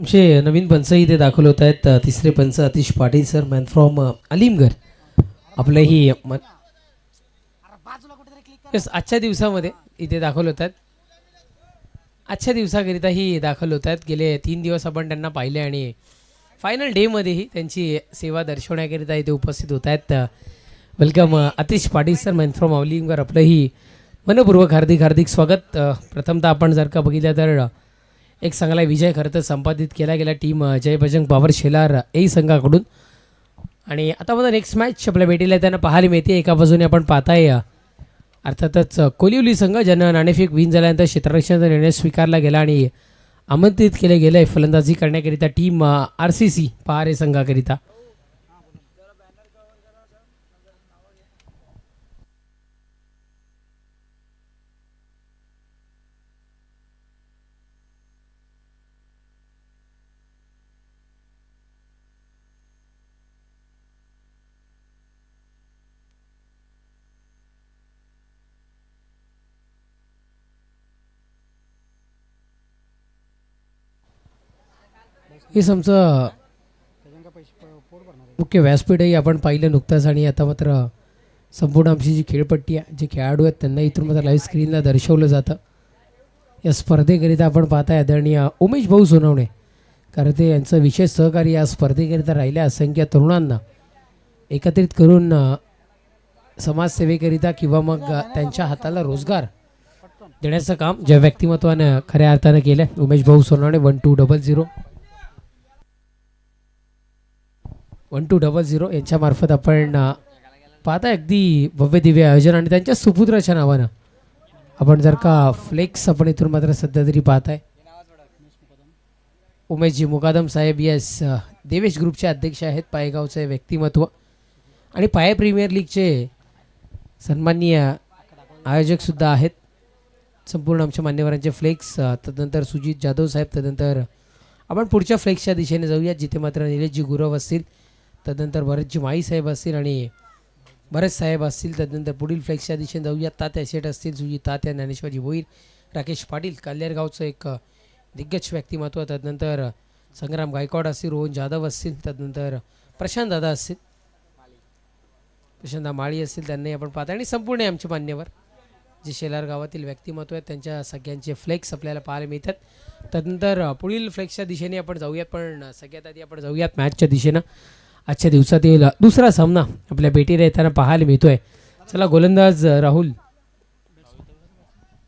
आमचे नवीन पंच इथे दाखल होत आहेत. तिसरे पंच अतिश Patil sir, man from Alimgad. आपलंही येस, आजच्या दिवसामध्ये इथे दाखल होत आहेत. आजच्या दिवसाकरिताही दाखल होत आहेत. गेले 3 दिवस आपण त्यांना पाहिले आणि फायनल डेमध्येही त्यांची सेवा दर्शवण्याकरिता इथे उपस्थित होत आहेत. Welcome Atish Patil sir, man from Alimgad. आपलंही मनपूर्वक हार्दिक हार्दिक स्वागत. प्रथमतः आपण जर का बघितलं तर एक चांगला विजय खरं तर संपादित केला गेला टीम जय बजरंग पॉवर शेलार ए संघाकडून. आणि आता मला नेक्स्ट मॅच आपल्या भेटीला त्यांना पाहायला मिळते. एका बाजूने आपण पाहताय अर्थातच कोलिवली संघ, ज्यांना नाणेफेक विन झाल्यानंतर क्षेत्ररक्षणाचा निर्णय स्वीकारला गेला आणि आमंत्रित केले गेलं आहे फलंदाजी करण्याकरिता टीम RCC पहारे संघाकरिता. हेच आमचं मुख्य व्यासपीठही आपण पाहिलं नुकताच. आणि आता मात्र संपूर्ण आमची जी खेळपट्टी आहे, जे खेळाडू आहेत, त्यांना इथून मात्र लाईव्ह स्क्रीनला दर्शवलं जातं. या स्पर्धेकरिता आपण पाहताय आदरणीय उमेश भाऊ सोनवणे, कारण ते यांचं विशेष सहकार्य या स्पर्धेकरिता राहिल्या असंख्य तरुणांना एकत्रित करून समाजसेवेकरिता किंवा मग त्यांच्या हाताला रोजगार देण्याचं काम ज्या व्यक्तिमत्वानं खऱ्या अर्थानं केलं आहे. उमेश भाऊ सोनवणे 1200 1200 यांच्यामार्फत आपण पाहता अगदी भव्य दिव्य आयोजन आणि त्यांच्या सुपुत्राच्या नावानं आपण जर का फ्लेक्स आपण इथून मात्र सध्या तरी पाहताय. उमेशजी मुकादम साहेब येस देवेश ग्रुपचे अध्यक्ष आहेत, पायगावचे व्यक्तिमत्व आणि पाय प्रीमियर लीगचे सन्माननीय आयोजकसुद्धा आहेत. संपूर्ण आमच्या मान्यवरांचे फ्लेक्स, तदनंतर सुजित जाधव साहेब. तदनंतर आपण पुढच्या फ्लेक्सच्या दिशेने जाऊयात, जिथे मात्र निलेशजी गुरव असतील, तदनंतर भरतजी माई साहेब असतील आणि भरत साहेब असतील. तदनंतर पुढील फ्लेक्सच्या दिशेने जाऊयात. तात्या शेठ असतील, सुजित तात्या, ज्ञानेश्वरजी भोईर, राकेश पाटील काल्हेरगावचं एक दिग्गज व्यक्तिमत्व. तदनंतर संग्राम गायकवाड असतील, रोहन जाधव असतील, तदनंतर प्रशांत दादा असतील, प्रशांत माळी असतील, त्यांनाही आपण पाहता. आणि संपूर्ण आमचे मान्यवर जे शेलार गावातील व्यक्तिमत्व आहेत, त्यांच्या सगळ्यांचे फ्लेक्स आपल्याला पाहायला मिळतात. तदनंतर पुढील फ्लेक्सच्या दिशेने आपण जाऊयात, पण सगळ्यात आधी आपण जाऊयात मॅचच्या दिशेनं. आजच्या दिवसातील दुसरा सामना आपल्या भेटीला येताना पाहायला मिळतोय. चला गोलंदाज राहुल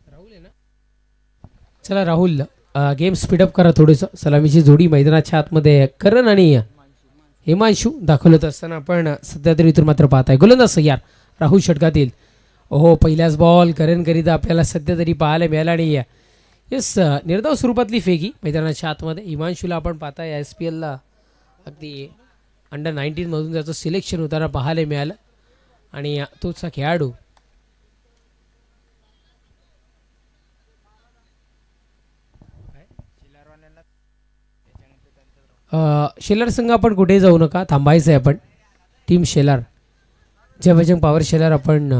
आहे ना, चला राहुल गेम स्पीडअप करा थोडंसं. सलामीची जोडी मैदानाच्या आतमध्ये करण आणि हिमांशू दाखल होत असताना आपण सध्या तरी इथून मात्र पाहताय. गोलंदाज सय्यार राहुल षटकातील. ओहो, पहिल्याच बॉल करणकरिता आपल्याला सध्या तरी पाहायला मिळाला आणि येस निर्धाव स्वरूपातली फेकी मैदानाच्या आतमध्ये. हिमांशूला आपण पाहताय SPLला अगदी अंडर-19 मधून त्याचं सिलेक्शन होताना पाहायला मिळालं आणि तोचा खेळाडू शेलार संघ. आपण कुठेही जाऊ नका, थांबायचं आहे आपण. टीम शेलार जय बजरंग पॉवर शेलार आपण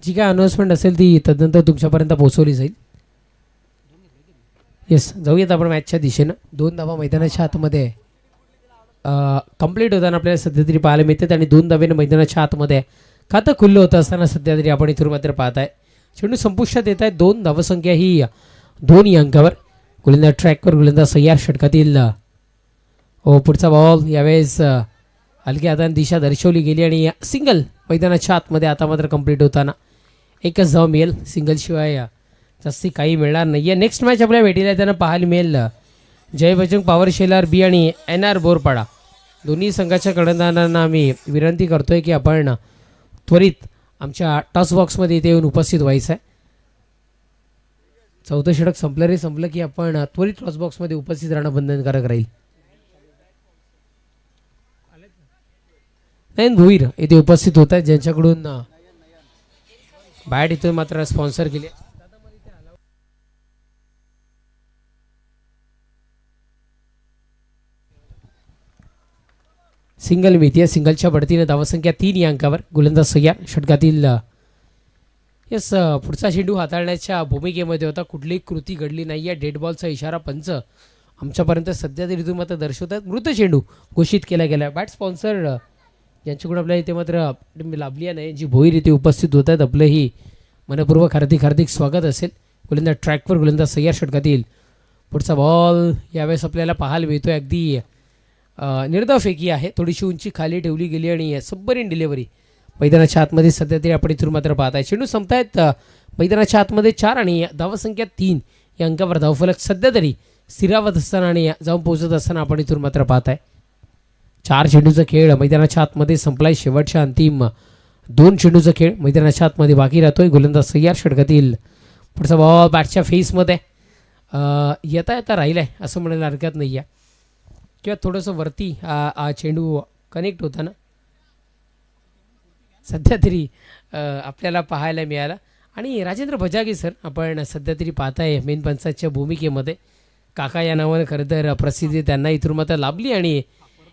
जी काय अनाउन्समेंट असेल ती तदनंतर तुमच्यापर्यंत पोहोचवली जाईल. येस, जाऊयात आपण मॅचच्या दिशेनं. 2 धावा मैदानाच्या आतमध्ये कंप्लीट होताना आपल्याला सध्या तरी पाहायला मिळतात आणि 2 धावेनं मैदानाच्या आतमध्ये खातं खुल्लं होतं असताना सध्या तरी आपण इथून मात्र पाहताय. चेंडू संपुष्टात येत आहे. 2 धावसंख्या ही 2 अंकावर. गोलंदाज ट्रॅकवर, गोलंदाज सय्यार षटकातील. पुढचा बॉल यावेळेस हलक्या हाताने दिशा दर्शवली गेली आणि सिंगल मैदानाच्या आतमध्ये आता मात्र कंप्लीट होताना एकच धाव मिळेल. सिंगलशिवाय जास्ती काही मिळणार नाही आहे. नेक्स्ट मॅच आपल्या भेटीला त्यांना पाहायला मिळेल जय बजरंग पॉवर शेलार बी आणि NR बोरपाडा. दोन्ही संघाच्या कर्णधारांना आम्ही विनंती करतोय की आपण त्वरित आमच्या टॉस बॉक्समध्ये इथे येऊन उपस्थित व्हायचं आहे. 4थं षटक संपलं की आपण त्वरित टॉस बॉक्समध्ये उपस्थित राहणं बंधनकारक राहील. नयन भोईर इथे उपस्थित होत आहेत, ज्यांच्याकडून बॅट इथून मात्र स्पॉन्सर केले. सिंगल मिळते. सिंगलच्या बढतीने धावसंख्या 3 या अंकावर. गोलंदाज सय्यार षटकातील येस, पुढचा चेंडू हाताळण्याच्या भूमिकेमध्ये होता. कुठलीही कृती घडली नाही आहे. डेड बॉलचा इशारा पंच आमच्यापर्यंत सध्या तरी तुम्ही मात्र दर्शवतात. मृत चेंडू घोषित केला गेला. बॅट स्पॉन्सर ज्यांच्याकडून आपल्याला इथे मात्र लाभली नाही, जी भोईर इथे उपस्थित होत आहेत, आपलंही मनपूर्वक हार्दिक हार्दिक स्वागत असेल. गोलंदाज ट्रॅकवर, गोलंदाज सय्यार षटकातील पुढचा बॉल यावेळेस आपल्याला पाहायला मिळतोय. अगदी निर्धाव फेकी आहे. थोडीशी उंची खाली ठेवली गेली आणि सबमरीन डिलिव्हरी मैदानाच्या आतमध्ये सध्या तरी आपण इथून मात्र पाहत आहे. चेंडू संपतायत मैदानाच्या आतमध्ये 4 आणि धावसंख्या 3 या अंकावर धावफलक सध्या तरी स्थिरावत असताना आणि जाऊन पोहोचत असताना आपण इथून मात्र पाहत आहे. 4 चेंडूचा खेळ मैदानाच्या आतमध्ये संपलाय. शेवटच्या अंतिम 2 चेंडूचा खेळ मैदानाच्या आतमध्ये बाकी राहतोय. गोलंदाज सय्यार षटकातील पुढचा बॉल बॅटच्या फेसमध्ये येता येता राहिला आहे असं म्हणायला हरकत नाही आहे, किंवा थोडंसं वरती हा चेंडू कनेक्ट होताना सध्या तरी आपल्याला पाहायला मिळाला. आणि राजेंद्र भजागे सर आपण सध्या तरी पाहताय मेन पंचाच्या भूमिकेमध्ये. काका या नावानं खरं तर प्रसिद्धी त्यांना इथून मात्र लाभली आणि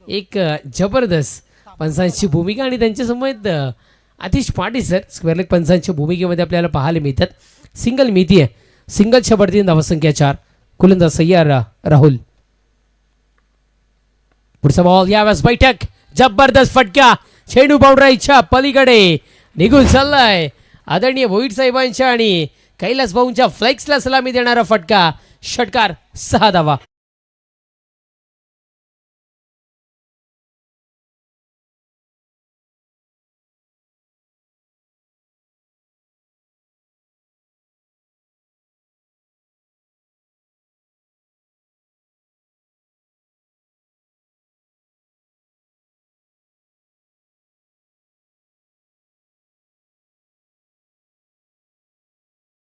एक जबरदस्त पंचांची भूमिका आणि त्यांच्यासमोर Atish Patil sir square leg पंचांच्या भूमिकेमध्ये आपल्याला पाहायला मिळतात. सिंगल मिळती आहे. सिंगलच्या बढतीने धावसंख्या 4. गोलंदाज सय्यार राहुल. पुढचा बॉल यावेळेस बैठक. जबरदस्त फटका. चेंडू बाउंड्रीच्या पलीकडे निघून चाललाय. आदरणीय भोईर साहेबांच्या आणि कैलास भाऊंच्या फ्लेक्सला सलामी देणारा फटका. षटकार 6 धावा.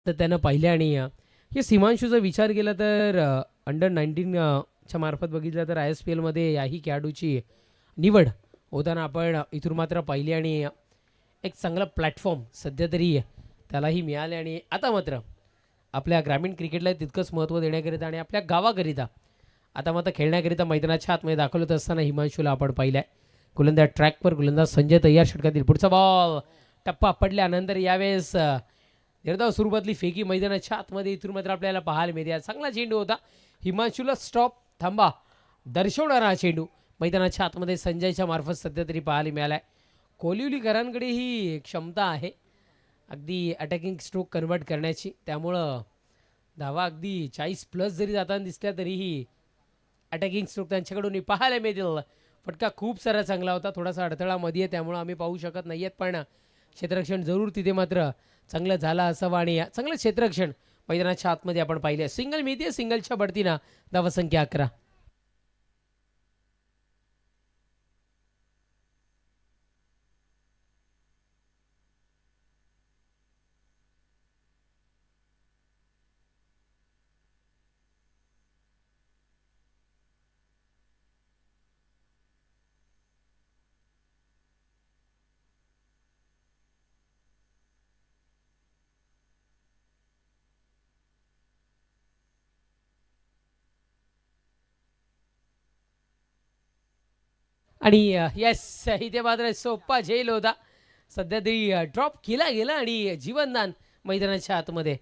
तर त्यानं पाहिलं आणि हे सीमांशूचा विचार केला तर अंडर 19च्या मार्फत बघितलं तर ISPL मध्ये याही खेळाडूची निवड होताना आपण इथून मात्र पाहिली आणि एक चांगला प्लॅटफॉर्म सध्या तरी त्यालाही मिळाले. आणि आता मात्र आपल्या ग्रामीण क्रिकेटला तितकंच महत्त्व देण्याकरिता आणि आपल्या गावाकरिता आता मात्र खेळण्याकरिता मैदानाच्या आतमध्ये दाखल होत असताना हिमांशूला आपण पाहिलं आहे. गोलंदाज ट्रॅकवर, गोलंदाज संजय तय्यार षटकातील पुढचा बॉल टप्पा पडल्यानंतर यावेळेस निर्धाव स्वरूपातली फेकी मैदानाच्या आतमध्ये इथून मात्र आपल्याला पाहायला मिळते. चांगला चेंडू होता. हिमांशूला स्टॉप थांबा दर्शवणारा हा चेंडू मैदानाच्या आतमध्ये संजयच्या मार्फत सध्या तरी पाहायला मिळाला आहे. कोलिवलीकरांकडे ही क्षमता आहे अगदी अटॅकिंग स्ट्रोक कन्वर्ट करण्याची, त्यामुळं धावा अगदी 40+ जरी जाताना दिसल्या तरीही अटॅकिंग स्ट्रोक त्यांच्याकडून पाहायला मिळतील. फटका खूप सारा चांगला होता. थोडासा अडथळा मध्ये आहे त्यामुळं आम्ही पाहू शकत नाही आहेत, पण क्षेत्ररक्षण जरूर तिथे मात्र चांगलं झालं असावं आणि चांगलं क्षेत्ररक्षण मैदानाच्या आतमध्ये आपण पाहिले. सिंगल मिळते. सिंगलच्या बढतीनं धावसंख्या 11. आणि येस, इथे मात्र सोप्पा झेल होता. सध्या तरी ड्रॉप केला गेला आणि जीवनदान मैदानाच्या आतमध्ये.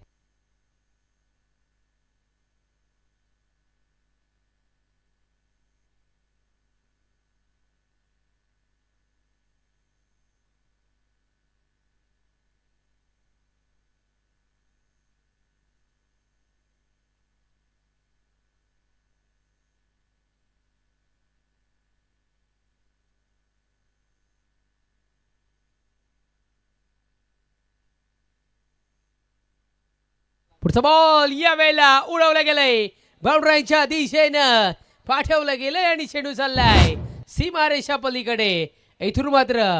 पुढचा बॉल या वेळेला उडवला गेलाय. बाउंड्रीच्या दिशेनं पाठवलं गेलंय आणि चेंडू चाललाय सीमारेषा पलीकडे. इथून मात्र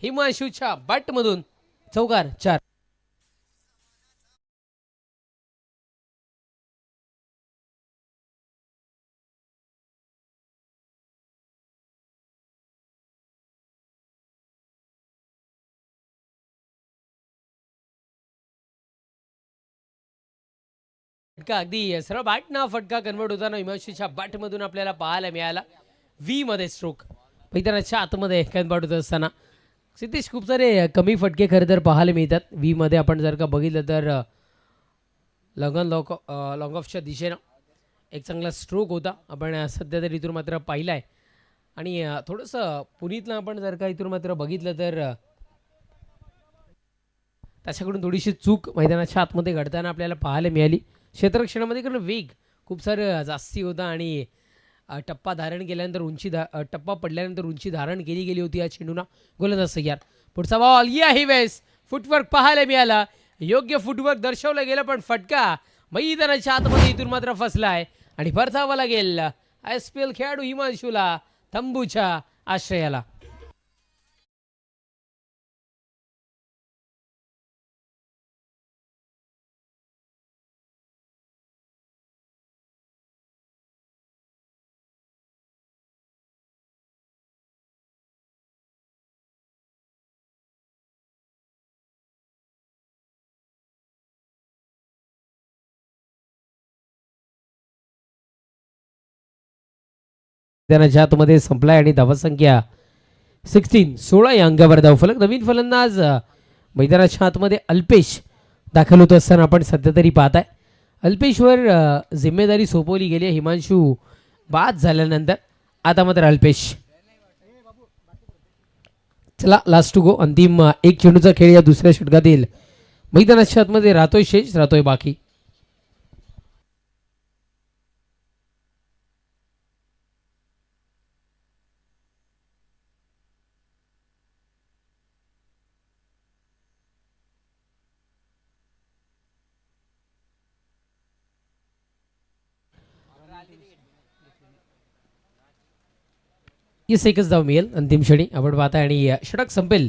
हिमांशूच्या बॅटमधून चौकार 4. फटका अगदी सरळ बॅट ना फटका कन्वर्ट होताना हिमांशूच्या बॅटमधून आपल्याला पाहायला मिळाला. व्ही मध्ये स्ट्रोक मैदानाच्या आतमध्ये कन्वर्ट होत असताना सिद्धेश खूप सारे कमी फटके खरं तर पाहायला मिळतात. मध्ये आपण जर का बघितलं तर लॉंग ऑफच्या दिशेनं एक चांगला स्ट्रोक होता आपण सध्या तर इथून मात्र पाहिला आहे. आणि थोडंसं पुनीतला आपण जर का इथून मात्र बघितलं तर त्याच्याकडून थोडीशी चूक मैदानाच्या आतमध्ये घडताना आपल्याला पाहायला मिळाली. क्षेत्ररक्षणामध्ये कारण वेग खूप सारं जास्ती होता आणि टप्पा धारण केल्यानंतर टप्पा पडल्यानंतर उंची धारण केली गेली होती या चेंडूला. गोलंदाज तयार. पुढचा बॉल याही वेळेस फुटवर्क पाहायला मिळाला. योग्य फुटवर्क दर्शवलं गेलं पण फटका मैदानाच्या आतमध्ये इथून मात्र फसलाय आणि परतावा लागेल ISPL खेळाडू हिमांशूला तंबूच्या आश्रयाला. मैदानाच्या आतमध्ये संपलाय आणि धावसंख्या 16 या अंकावर धावफलक. नवीन फलंदाज मैदानाच्या आतमध्ये अल्पेश दाखल होत असताना आपण सध्या तरी पाहताय. अल्पेशवर जिम्मेदारी सोपवली गेली. हिमांशू बाद झाल्यानंतर आता मात्र अल्पेश. चला लास्ट टू गो. अंतिम एक चेंडूचा खेळ या दुसऱ्या षटकातील मैदानाच्या आतमध्ये राहतोय शेष, राहतोय बाकी. येस एकच धाव मिळेल अंतिम क्षणी आपण पाहताय आणि षटक संपेल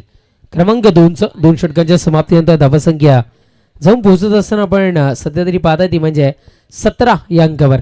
क्रमांक 2चं. 2 षटकांच्या समाप्तीनंतर धावसंख्या जाऊन पोहोचत असताना आपण सध्या तरी पाहताय ती म्हणजे 17 या अंकावर.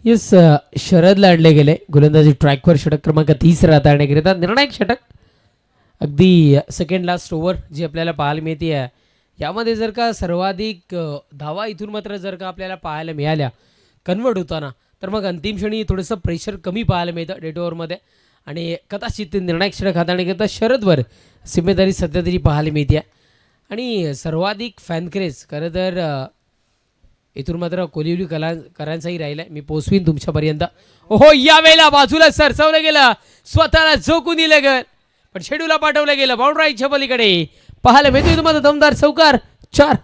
येस शरद लाडले गेले. गोलंदाजी ट्रॅकवर षटक क्रमांक 30 हाताळण्याकरिता निर्णायक षटक. अगदी सेकंड लास्ट ओव्हर जी आपल्याला पाहायला मिळते आहे यामध्ये जर का सर्वाधिक धावा इथून मात्र जर का आपल्याला पाहायला मिळाल्या कन्वर्ट होताना तर मग अंतिम क्षणी थोडंसं प्रेशर कमी पाहायला मिळतं डेट ओव्हरमध्ये आणि कदाचित ते निर्णायक षटक हाताळण्याकरिता शरदवर जिम्मेदारी सध्या तरी पाहायला मिळते. आणि सर्वाधिक फॅन क्रेज खरं तर इथून मात्र कोलिवली करांचाही राहिलाय. मी पोचवीन तुमच्यापर्यंत. ओहो यावेळेला बाजूला सरसवलं गेलं, स्वतःला झोकून दिलं गेलं पण शेड्यूला पाठवलं गेलं बाउंड्राईच्या पलीकडे. पाहायला मिळतोय तुम्हाला दमदार चौकार 4.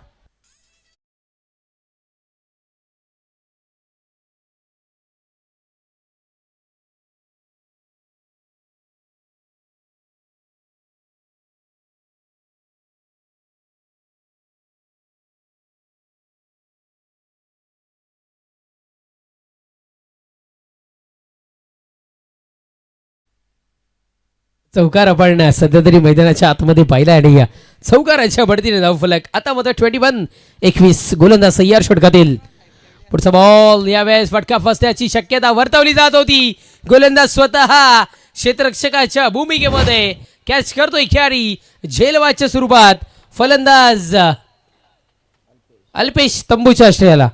चौकार आपण सध्या तरी मैदानाच्या आतमध्ये पाहिला आणि या चौकाराच्या बढतीने धावफलक आता मात्र 21-21. गोलंदाज सय्यार षटकातील. पुढचा बॉल यावेळेस फटका फसण्याची शक्यता वर्तवली जात होती. गोलंदाज स्वतः क्षेत्ररक्षकाच्या भूमिकेमध्ये कॅच करतोय खेळाडी झेलवाच्या स्वरूपात. फलंदाज अल्पेश तंबूच्या आश्रयाला.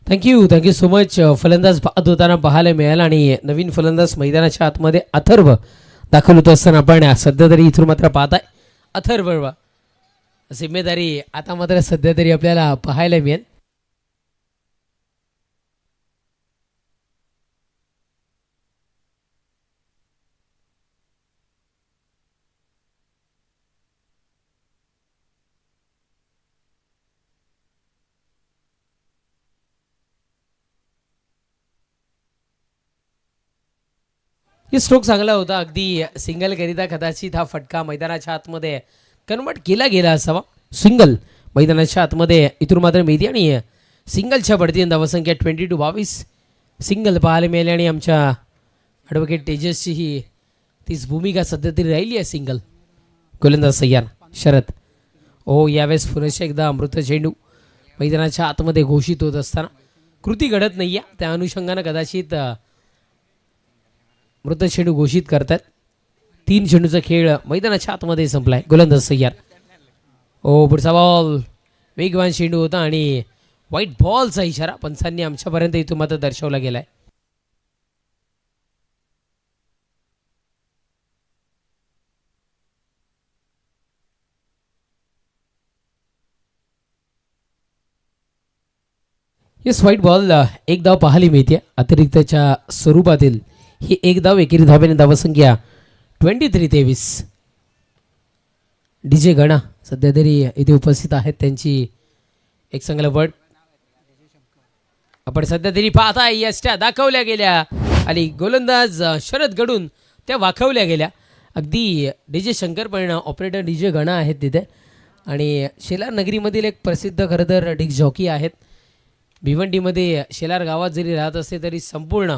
Thank you so much. फलंदाज बाद होताना पाहायला मिळाला आणि नवीन फलंदाज मैदानाच्या आतमध्ये अथर्व दाखल होत असताना आपण सध्या तरी इथून मात्र पाहताय अथर्व जिम्मेदारी आता मात्र सध्या तरी आपल्याला पाहायला मिळेल. हे स्ट्रोक चांगला होता, अगदी सिंगल करिता कदाचित हा फटका मैदानाच्या आतमध्ये कन्वर्ट केला गेला असावा. सिंगल मैदानाच्या आतमध्ये इथून मात्र मेदी आणि सिंगलच्या बढतीने धावसंख्या 22 सिंगल पाहायला मिळाले आणि आमच्या ॲडव्होकेट तेजसची ही तीच भूमिका सध्या तरी राहिली आहे. सिंगल गोलंदाज सय्यार शरद. यावेळेस पुरेशा एकदा अमृत चेंडू मैदानाच्या आतमध्ये घोषित होत असताना कृती घडत नाही आहे, त्या अनुषंगानं कदाचित मृत चेंडू घोषित करतात. 3 चेंडूचा खेळ मैदानाच्या आतमध्ये संपलाय. गोलंदाज सय्यार. पुढचा बॉल वेगवान चेंडू होता आणि व्हाईट बॉलचा इशारा पंचांनी आमच्यापर्यंत इथून मात्र दर्शवला गेलाय. येस, व्हाईट बॉल एक धाव पाहायला मिळते. अतिरिक्तच्या स्वरूपातील ही एक धाव एकेरी धाब्याने धावसंख्या 23-23. DJ गणा सध्या तरी इथे उपस्थित आहेत, त्यांची एक चांगलं वर्ड आपण सध्या तरी पाहताय. यष्ट्या दाखवल्या गेल्या आणि गोलंदाज शरद घडून त्या वाखवल्या गेल्या. अगदी DJ शंकर पण ऑपरेटर DJ गणा आहेत तिथे आणि शेलार नगरीमधील एक प्रसिद्ध खरं तर डिस्क जॉकी आहेत. भिवंडीमध्ये शेलार गावात जरी राहत असते तरी संपूर्ण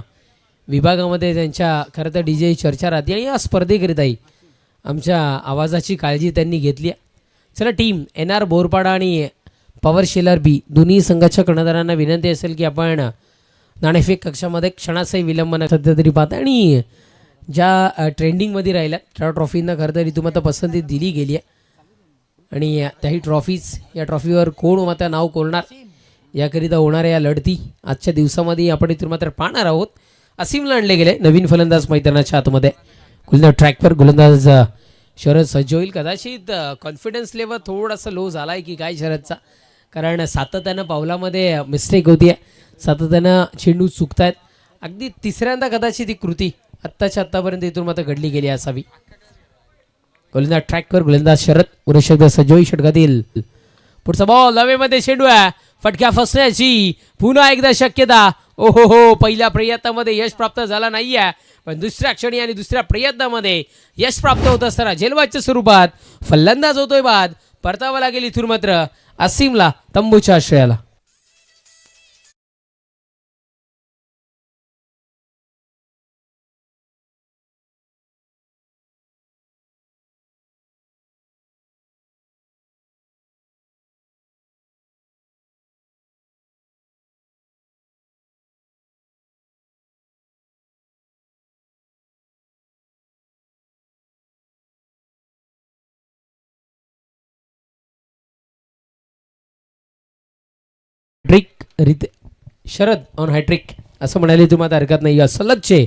विभागामध्ये त्यांच्या खरं तर DJ चर्चा राहते आणि या स्पर्धेकरिताही आमच्या आवाजाची काळजी त्यांनी घेतली आहे. चला, टीम NR बोरपाडा आणि पॉवर शेलार बी दोन्ही संघाच्या कर्णधारांना विनंती असेल की आपण नाणेफेक कक्षामध्ये क्षणाचाही विलंब न सध्या तरी पाहता आणि ज्या ट्रेंडिंगमध्ये राहिल्या त्या ट्रॉफींना खरं तर इथून आता पसंती दिली गेली आहे आणि त्याही ट्रॉफीज या ट्रॉफीवर कोण मात्र नाव कोरणार याकरिता होणाऱ्या या लढती आजच्या दिवसामध्ये आपण इथून मात्र पाहणार आहोत. असीमला आणले गेले नवीन फलंदाज मैदानाच्या आतमध्ये. गोलंदाज ट्रॅकवर गोलंदाज शरद सज्ज होईल. कदाचित कॉन्फिडन्स लेवल थोडासा लो झाला आहे की काय शरदचा, कारण सातत्यानं पावलामध्ये मिस्टेक होती आहे, सातत्यानं चेंडू चुकतायत. अगदी तिसऱ्यांदा कदाचित ही कृती आत्ताच्या आत्तापर्यंत इथून मात्र घडली गेली असावी. गोलंदाज ट्रॅकवर गोलंदाज शरद उरेशकदा सज्ज होईल षटकातील. पुढचा बॉल हवेमध्ये चेंडू आहे, फटक्या फसण्याची पुन्हा एकदा शक्यता. पहिल्या प्रयत्नामध्ये यश प्राप्त झाला नाही आहे, पण दुसऱ्या क्षणी आणि दुसऱ्या प्रयत्नामध्ये यश प्राप्त होत असताना झेलबादच्या स्वरूपात फलंदाज होतोय बाद. परतावा लागेल इथून मात्र असीमला तंबूच्या आश्रयाला. हॅट्रिक शरद ऑन हॅट्रिक असं म्हणाले तुम्हाला हरकत नाही. सलगचे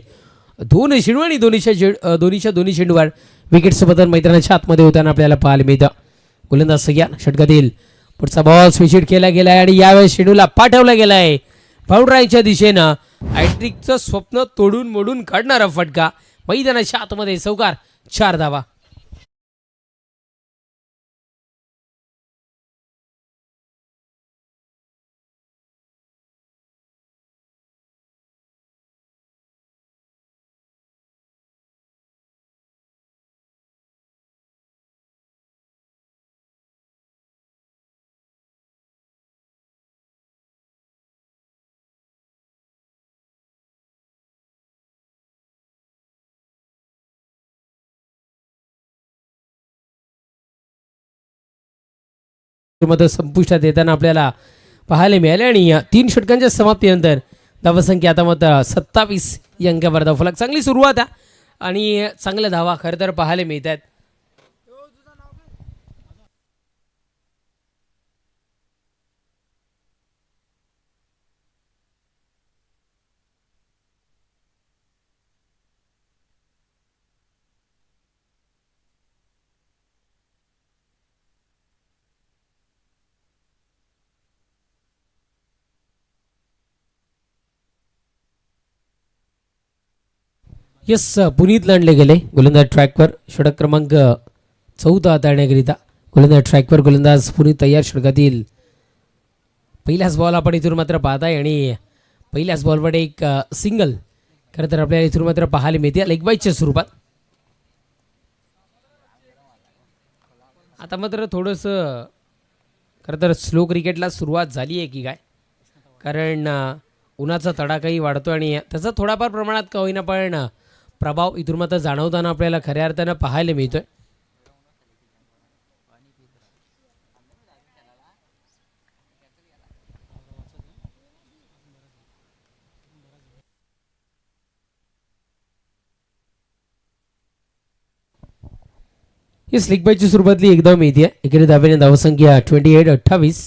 2 चेंडू आणि दोन्ही चेंडूवर विकेटचं बदल मैदानाच्या आतमध्ये होताना आपल्याला पाहायला मिळतं. गोलंदाज सय्यार षटकातील. पुढचा बॉल स्विचिट केला गेलाय आणि यावेळेस चेंडूला पाठवला गेलाय बाउंड्रीच्या दिशेनं. हॅट्रिकचं स्वप्न तोडून मोडून काढणारा फटका मैदानाच्या आतमध्ये. चौकार, 4 धावा. मध्ये संपुष्टात येताना आपल्याला पाहायला मिळाले आणि 3 षटकांच्या समाप्तीनंतर धावसंख्या आता मात्र 27 या अंकावर धावफलक. चांगली सुरुवात आहे आणि चांगल्या धावा खरं तर पाहायला मिळत आहेत. यस, पुनीत लांडले गेले गोलंदाज ट्रॅकवर. षटक क्रमांक 14 हाताळण्याकरिता गोलंदाज ट्रॅकवर गोलंदाज पुनीत तयार. षटकातील पहिलाच बॉल आपण इथून मात्र पाहताय आणि पहिल्याच बॉलवर एक सिंगल खरं तर आपल्याला इथून मात्र पाहायला मिळते लेग बाईच्या स्वरूपात. आता मात्र थोडंसं खरं तर स्लो क्रिकेटला सुरुवात झाली आहे की काय, कारण उन्हाचा तडाखाही वाढतो आणि त्याचा थोडाफार प्रमाणात का होईना पण प्रभाव इथून मात्र जाणवताना आपल्याला खऱ्या अर्थानं पाहायला मिळतोय. ही स्लिक बायची सुरुवातली एकदा मिळते. इकडे धाब्याने धावसंख्या 28-28.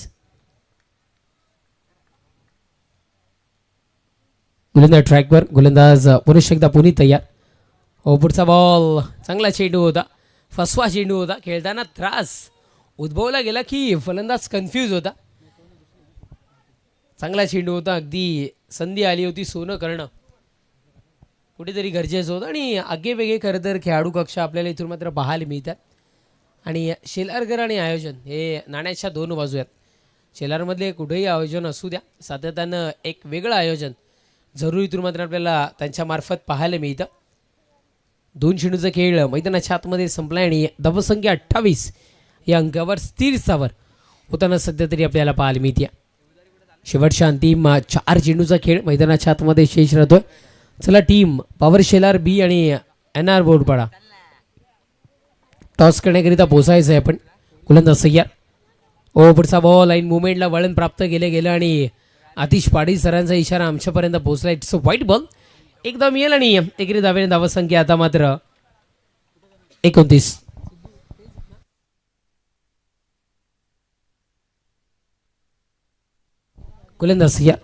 गोलंदाज ट्रॅकवर, गोलंदाज पुरुष एकदा पुन्हा तयार. हो पुढचा बॉल चांगला चेंडू होता, फसवा चेंडू होता. खेळताना त्रास उद्भवला गेला की फलंदाज कन्फ्यूज होता. चांगला चेंडू होता, अगदी संधी आली होती सोनं करणं कुठेतरी गरजेचं होतं. आणि आगेवेगळे खरं तर खेळाडू कक्ष आपल्याला इथून मात्र पाहायला मिळतात. आणि शेलारकर आणि आयोजन हे नाण्याच्या दोन बाजू आहेत. शेलारमधले कुठेही आयोजन असू द्या, सातत्यानं एक वेगळं आयोजन जरूर इथून मात्र आपल्याला त्यांच्यामार्फत पाहायला मिळतं. 2 चेंडूचा खेळ मैदानाच्या आतमध्ये संपला आणि धावसंख्या 28 या अंकावर स्थिर स्थावर होताना सध्या तरी आपल्याला पाहायला मिळते. शेवटच्या अंतिम 4 चेंडूचा खेळ मैदानाच्या आतमध्ये शेष राहतोय. चला टीम पॉवर शेलार बी आणि NR बोर्डपाडा टॉस करण्याकरिता पोचायचं आहे. आपण गोलंदाज सय्यार. ओ पुढचा बॉल लाईन मुवमेंटला वळण प्राप्त केलं गेलं आणि आतिश पाटील सरांचा इशारा आमच्यापर्यंत पोहोचला. It's a white ball. एकदा मिळेल आणि एकेरी धावेने धावसंख्या आता मात्र 29. गोलंदाज सय्यार.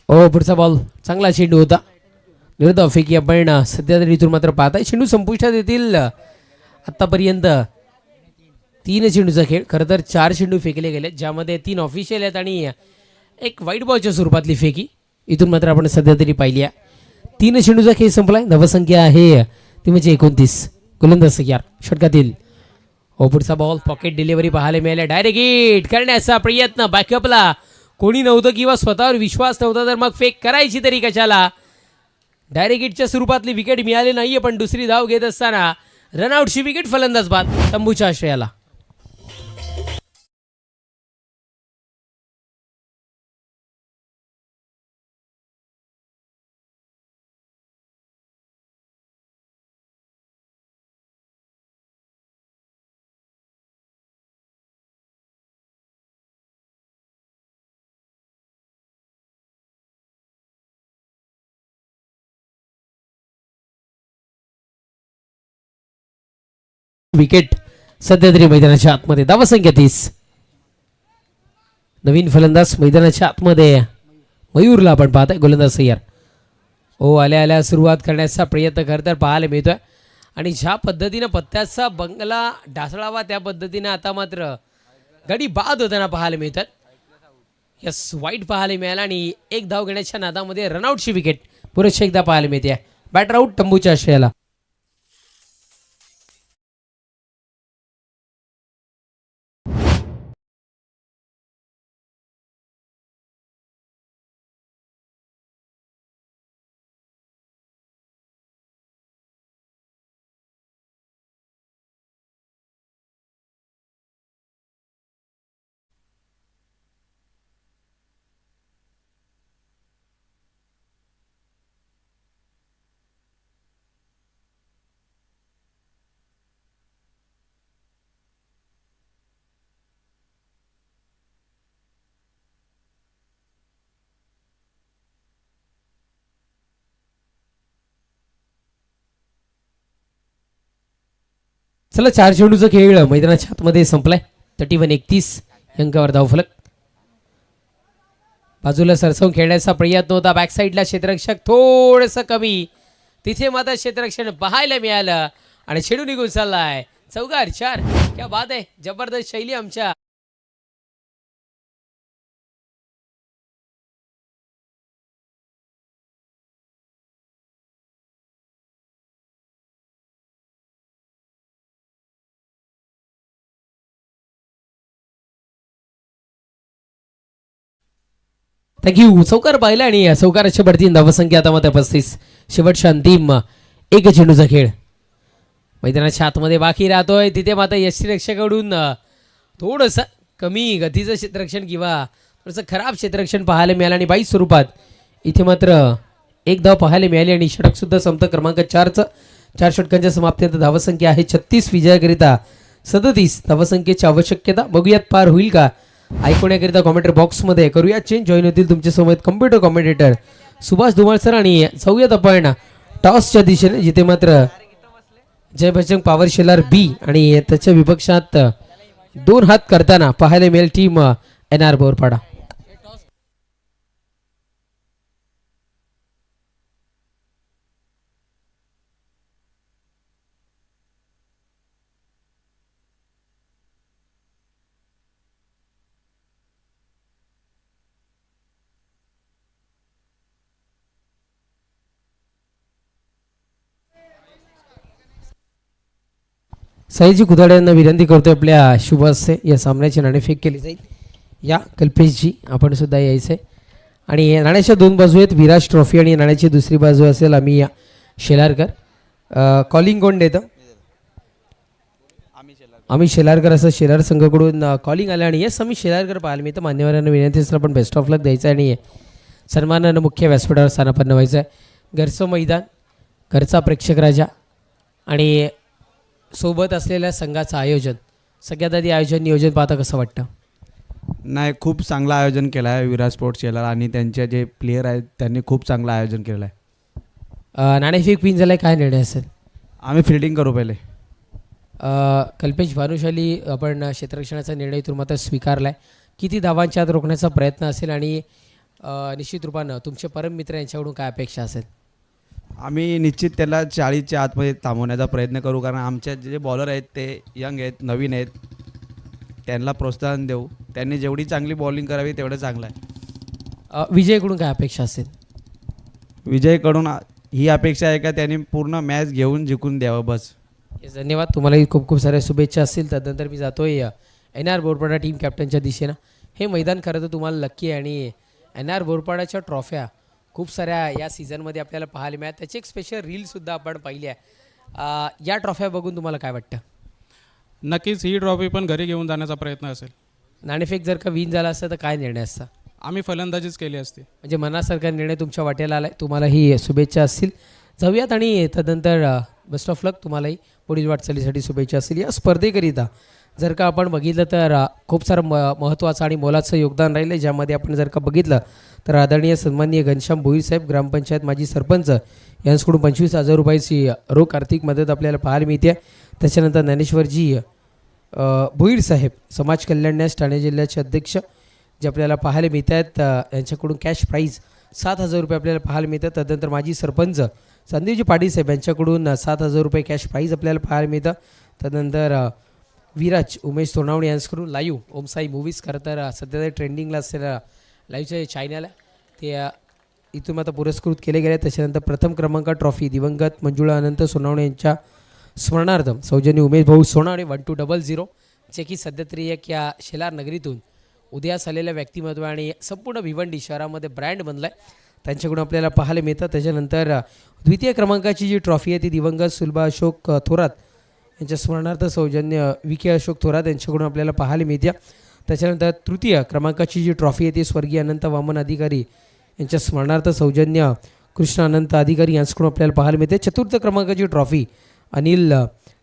ओ पुढचा बॉल चांगला चेंडू होता, विरुद्ध फेकी आपण सध्या तरी इथून मात्र पाहताय. चेंडू संपुष्टात येतील. आत्तापर्यंत 3 चेंडूचा खेळ, खरं तर 4 चेंडू फेकले गेले ज्यामध्ये 3 ऑफिशियल आहेत आणि एक व्हाईट बॉलच्या स्वरूपातली फेकी इथून मात्र आपण सध्या तरी पाहिली आहे. 3 चेंडूचा खेळ संपलाय. धावसंख्या आहे ती म्हणजे 29. गोलंदाज सय्यार षटकातील. हो पुढचा बॉल पॉकेट डिलिव्हरी पाहायला मिळाल्या. डायरेक्ट हिट करण्याचा प्रयत्न, बॅकअपला कोणी नव्हतं किंवा स्वतःवर विश्वास नव्हता तर मग फेक करायची तरी कशाला. डायरेक्ट हिटच्या स्वरूपातली विकेट मिळाली नाहीये, पण दुसरी धाव घेत असताना रनआउटची विकेट फलंदाज बाद तंबूच्या आश्रयाला. विकेट सध्या तरी मैदानाच्या आतमध्ये. धावसंख्या 30. नवीन फलंदाज मैदानाच्या आतमध्ये मयूरला आपण पाहताय. गोलंदाज सय्यार. ओ आल्या आल्या सुरुवात करण्याचा प्रयत्न करतात पाहायला मिळतोय. आणि ज्या पद्धतीनं पत्त्याचा बंगला ढासळावा त्या पद्धतीनं आता मात्र गडी बाद होताना पाहायला मिळतात. यस वाईट पाहायला मिळाला आणि एक धाव घेण्याच्या नादामध्ये रनआउटची विकेट पुरेशी एकदा पाहायला मिळते. बॅटर आउट तंबूच्या आश्रयाला. चला 4 चेंडूचा खेळ मैदानाच्या आतमध्ये संपलाय. 31-31 अंकावर धावफलक. बाजूला सरसवून खेळण्याचा प्रयत्न होता. बॅक साईडला क्षेत्ररक्षक थोडंसं कमी, तिथे मात्र क्षेत्ररक्षण पाहायला मिळालं आणि चेंडू निघून चाललाय. चौकार 4. क्या बात आहे, जबरदस्त शैली आमच्या थँक्यू. चौकार पाहिला आणि चौकाराच्या बढती धावसंख्या आता मध्ये 35. शेवटच्या अंतिम एक चेंडूचा खेळ मैदानाच्या आतमध्ये बाकी राहतोय. तिथे मात्र यष्टीरक्षकाकडून थोडंसं कमी गतीचं क्षेत्ररक्षण किंवा थोडंसं खराब क्षेत्ररक्षण पाहायला मिळालं आणि 22 स्वरूपात इथे मात्र एक धाव पाहायला मिळाली आणि षटकसुद्धा समता क्रमांक 4चं 4 षटकांच्या समाप्तीनंतर धावसंख्या आहे 36 विजयाकरिता 37 धावसंख्येची आवश्यकता. बघूयात पार होईल का ऐकण्याकरिता कॉमेंटरी बॉक्समध्ये करूया चेंज. जॉईन होतील तुमच्यासोबत computer commentator Subhash Dhumal sir आणि जाऊयात आपण टॉसच्या दिशेने जिथे मात्र जय बजरंग पॉवर शेलार बी आणि त्याच्या विपक्षात 2 हात करताना पाहायला मिळेल टीम NR बोरपाडा. सयाजी कुदाडे यांना विनंती करतोय आपल्या शुभ हस्ते या सामन्याची नाणेफेक केली जाईल. या कल्पेशजी आपण सुद्धा यायचं आहे. आणि नाण्याच्या 2 बाजू आहेत. विराज ट्रॉफी आणि नाण्याची दुसरी बाजू असेल आम्ही शेलारकर. कॉलिंग कोण देतं? आम्ही शेलारकर असं शेलार संघाकडून कॉलिंग आलं आणि येस आम्ही शेलारकर पाहायला मी तर मान्यवरांना विनंती असलं पण बेस्ट ऑफ लक द्यायचं आहे आणि सन्मानानं मुख्य व्यासपीठावर स्थानापन्न व्हायचं आहे. घरचं मैदान, घरचा प्रेक्षक राजा आणि सोबत असलेल्या संघाचं आयोजन. सगळ्यात आधी आयोजन नियोजन पाहता कसं वाटतं? नाही, खूप चांगलं आयोजन केलं आहे विराज स्पोर्ट्स शेलार आणि त्यांचे जे प्लेयर आहेत त्यांनी खूप चांगलं आयोजन केलं आहे. नाणेफेक पिन झाला काय निर्णय असेल? आम्ही फिल्डिंग करू पहिले. कल्पेश भानुशाली आपण क्षेत्ररक्षणाचा निर्णय इथून मात्र स्वीकारला आहे. किती धावांच्या आत रोखण्याचा प्रयत्न असेल आणि निश्चित रूपानं तुमचे परम मित्र यांच्याकडून काय अपेक्षा असेल? आम्ही निश्चित त्याला 40च्या आतमध्ये थांबवण्याचा प्रयत्न करू कारण आमच्या जे बॉलर आहेत ते यंग आहेत, नवीन आहेत. त्यांना प्रोत्साहन देऊ. त्यांनी जेवढी चांगली बॉलिंग करावी तेवढं चांगलं आहे. विजयकडून काय अपेक्षा असेल? विजयकडून ही अपेक्षा आहे का त्यांनी पूर्ण मॅच घेऊन जिंकून द्यावं बस. धन्यवाद. तुम्हालाही खूप खूप साऱ्या शुभेच्छा असतील. त्यानंतर मी जातोय NR बोरपाडा टीम कॅप्टनच्या दिशेनं. हे मैदान खरं तर तुम्हाला लक्की आहे आणि NR बोरपाडाच्या ट्रॉफ्या खूप साऱ्या या सीझनमध्ये आपल्याला पाहायला मिळाल्या. त्याची एक स्पेशल रीलसुद्धा आपण पाहिली आहे. या ट्रॉफ्या बघून तुम्हाला काय वाटतं? नक्कीच ही ट्रॉफी पण घरी घेऊन जाण्याचा प्रयत्न असेल. नाणेफेक जर का विन झाला असता तर काय निर्णय असता? आम्ही फलंदाजीच केली असती. म्हणजे मनासारखा निर्णय तुमच्या वाट्याला आला आहे. तुम्हालाही शुभेच्छा असतील. जाऊयात आणि तदनंतर बेस्ट ऑफ लक. तुम्हालाही पुढील वाटचालीसाठी शुभेच्छा असतील. या स्पर्धेकरिता जर का आपण बघितलं तर खूप सारं महत्त्वाचं आणि मोलाचं योगदान राहिलं आहे. ज्यामध्ये आपण जर का बघितलं तर आदरणीय सन्माननीय घनश्याम भोईरसाहेब ग्रामपंचायत माजी सरपंच यांच्याकडून 25,000 रुपयाची रोख आर्थिक मदत आपल्याला पाहायला मिळते. त्याच्यानंतर ज्ञानेश्वरजी भोईरसाहेब समाज कल्याण न्यास ठाणे जिल्ह्याचे अध्यक्ष जे आपल्याला पाहायला मिळत आहेत. यांच्याकडून कॅश प्राईज 7,000 रुपये आपल्याला पाहायला मिळतात. त्यानंतर माजी सरपंच संदीपजी पाटील साहेब यांच्याकडून 7,000 रुपये कॅश प्राईज आपल्याला पाहायला मिळतं. त्यानंतर विराज उमेश सोनावणे यांच्याकडून लाईव्ह ओमसाई मूवीज खरं तर सध्या ट्रेंडिंगला असलेल्या लाईव्हच्या चॅनल ते इथून आता पुरस्कृत केले गेले. त्याच्यानंतर प्रथम क्रमांक ट्रॉफी दिवंगत मंजुळा अनंत सोनावणे यांच्या स्मरणार्थम सौजन्य उमेश भाऊ सोनावणे 1200 जे की सध्या तरी एक या शेलार नगरीतून उदयास आलेल्या व्यक्तिमत्व आणि संपूर्ण भिवंडी शहरामध्ये ब्रँड बनला आहे. त्यांच्याकडून आपल्याला पाहायला मिळतं. त्याच्यानंतर द्वितीय क्रमांकाची जी ट्रॉफी आहे ती दिवंगत सुलभा अशोक थोरात यांच्या स्मरणार्थ सौजन्य विके अशोक थोरात यांच्याकडून आपल्याला पाहायला मिळते. त्याच्यानंतर तृतीय क्रमांकाची जी ट्रॉफी आहे ती स्वर्गीय अनंत वामन अधिकारी यांच्या स्मरणार्थ सौजन्य कृष्ण अनंत अधिकारी यांच्याकडून आपल्याला पाहायला मिळते. चतुर्थ क्रमांकाची ट्रॉफी अनिल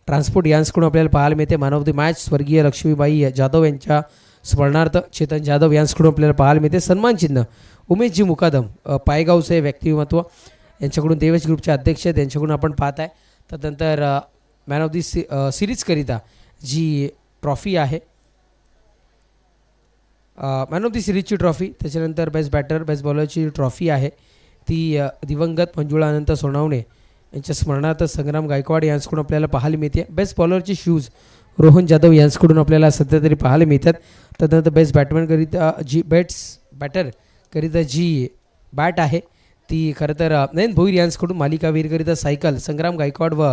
ट्रान्सपोर्ट यांच्याकडून आपल्याला पाहायला मिळते. मॅन ऑफ द मॅच स्वर्गीय लक्ष्मीबाई जाधव यांच्या स्मरणार्थ चेतन जाधव यांच्याकडून आपल्याला पाहायला मिळते. सन्मान चिन्ह उमेशजी मुकादम पायगावचे व्यक्तिमत्व यांच्याकडून देवेश ग्रुपचे अध्यक्ष त्यांच्याकडून आपण पाहत आहे. त्यानंतर मॅन ऑफ दी सिरीजकरिता जी ट्रॉफी आहे मॅन ऑफ दी सिरीजची ट्रॉफी त्याच्यानंतर बेस्ट बॅटर बेस्ट बॉलरची ट्रॉफी आहे ती दिवंगत मंजुळा अनंत सोनावणे यांच्या स्मरणार्थ संग्राम गायकवाड यांच्याकडून आपल्याला पाहायला मिळते. बेस्ट बॉलरची शूज रोहन जाधव यांच्याकडून आपल्याला सध्या तरी पाहायला मिळतात. त्यानंतर बेस्ट बॅटमॅनकरिता जी बॅटरकरिता जी बॅट आहे ती खरं तर नयन भोईर यांच्याकडून. मालिकावीरकरिता सायकल संग्राम गायकवाड व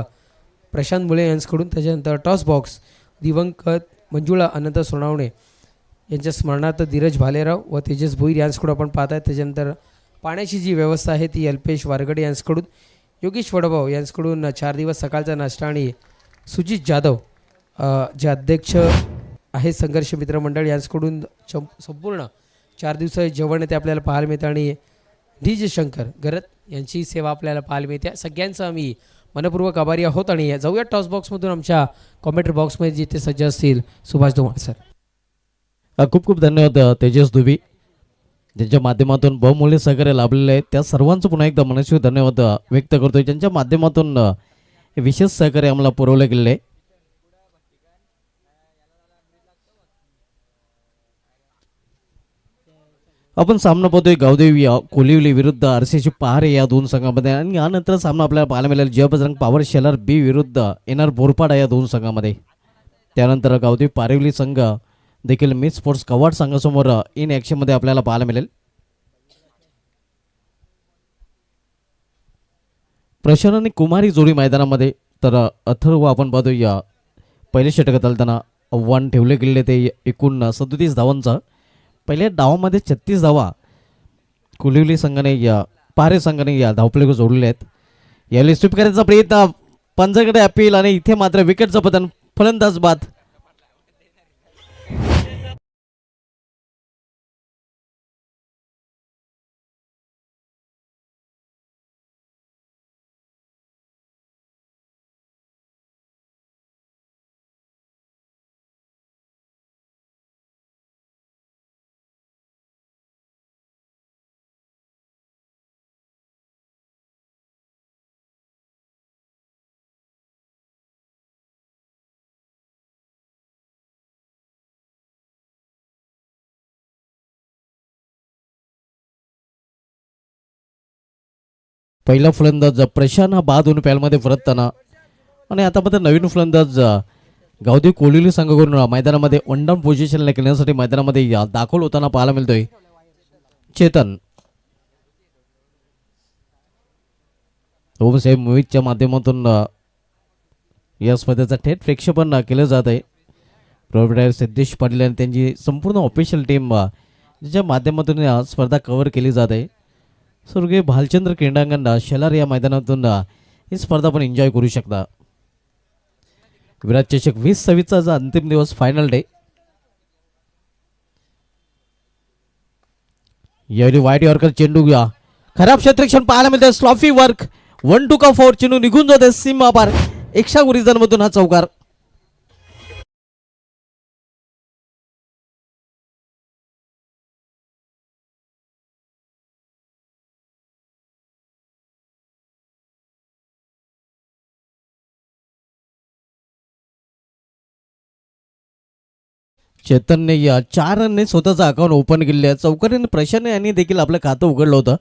प्रशांत मुळे यांच्याकडून. त्याच्यानंतर टॉस बॉक्स दिवंगत मंजुळा अनंत सोनावणे यांच्या स्मरणार्थ धीरज भालेराव व तेजस भोईर यांच्याकडून आपण पाहत आहे. त्याच्यानंतर पाण्याची जी व्यवस्था आहे ती अल्पेश वारगडे यांच्याकडून, योगेश वडभाऊ यांच्याकडून 4 दिवस सकाळचा नाश्ता आणि सुजित जाधव जे अध्यक्ष आहे संघर्ष मित्र मंडळ यांच्याकडून संपूर्ण 4 दिवसाचे जेवण ते आपल्याला पाहायला मिळतं. आणि डी जे शंकर गरत यांची सेवा आपल्याला पाहायला मिळते. सगळ्यांचं आम्ही मनपूर्वक आभारी आहोत. आणि जाऊया टॉस बॉक्समधून आमच्या कॉमेंट्री बॉक्समध्ये जिथे सज्ज असतील सुभाष धोमाळ सर. खूप खूप धन्यवाद तेजस दुबी, ज्यांच्या माध्यमातून बहुमूल्य सहकार्य लाभलेले आहेत त्या सर्वांचं पुन्हा एकदा मनस्वी धन्यवाद व्यक्त करतोय, ज्यांच्या माध्यमातून विशेष सहकार्य आम्हाला पुरवलं गेलेलं आहे. आपण सामना पाहतोय गावदेवी कोलिवली विरुद्ध आरसीसी पहारे या दोन संघामध्ये, आणि यानंतर सामना आपल्याला पाहायला मिळेल जय बजरंग पॉवर शेलार बी विरुद्ध एनआर बोरपाडा या दोन संघामध्ये. त्यानंतर गावदेवी पारिवली संघ देखील मिस स्पोर्ट्स कवाड संघासमोर इन ॲक्शनमध्ये आपल्याला पाहायला मिळेल. प्रशांत आणि कुमारी जोडी मैदानामध्ये, तर अथर्व आपण पाहतोय या पहिले षटक चालताना आव्हान ठेवले गेले ते एकूण 37 धावांचं. पहिल्या डावामध्ये 36 धावा कुलिवली संघाने या पारे संघाने या धावफलक जोडलेले आहेत. यावेळी स्वीप करायचा प्रयत्न, पंजाकडे अपील, आणि इथे मात्र विकेटचं पतन, फलंदाज बाद. पहिला फलंदाज प्रशांत हा बाद होऊन पॅलमध्ये परतताना, आणि आता मात्र नवीन फलंदाज गावदेवी कोलिवली संघाकडून मैदानामध्ये वन डाऊन पोझिशनला खेळण्यासाठी मैदानामध्ये दाखल होताना पाहायला मिळतोय चेतन. ओमसाहेब मूवीजच्या माध्यमातून या स्पर्धेचं थेट प्रेक्षेपण केलं जात आहे. प्रोप्रायटर सिद्धेश पाटील आणि त्यांची संपूर्ण ऑफिशियल टीम ज्याच्या माध्यमातून या स्पर्धा कव्हर केली जात आहे. स्वर्गीय भालचंद्र क्रीडांगण शेलार या मैदानातून ही स्पर्धा पण एन्जॉय करू शकता. विराट चषक 2026 चा अंतिम दिवस, फायनल डे. यावेळी वाईट यॉर्कर चेंडू खराब क्षेत्ररक्षण पाहायला मिळते. स्लॉफी वर्क 1-2 का 4 चेंडू निघून जाते सीमा पार. एकशा गुरिजांमधून हा चौकार. चेतनने या 4 रनने स्वतःचं अकाउंट ओपन केले आहे. चौकारीने प्रशांत यांनी देखील आपलं खातं उघडलं होतं,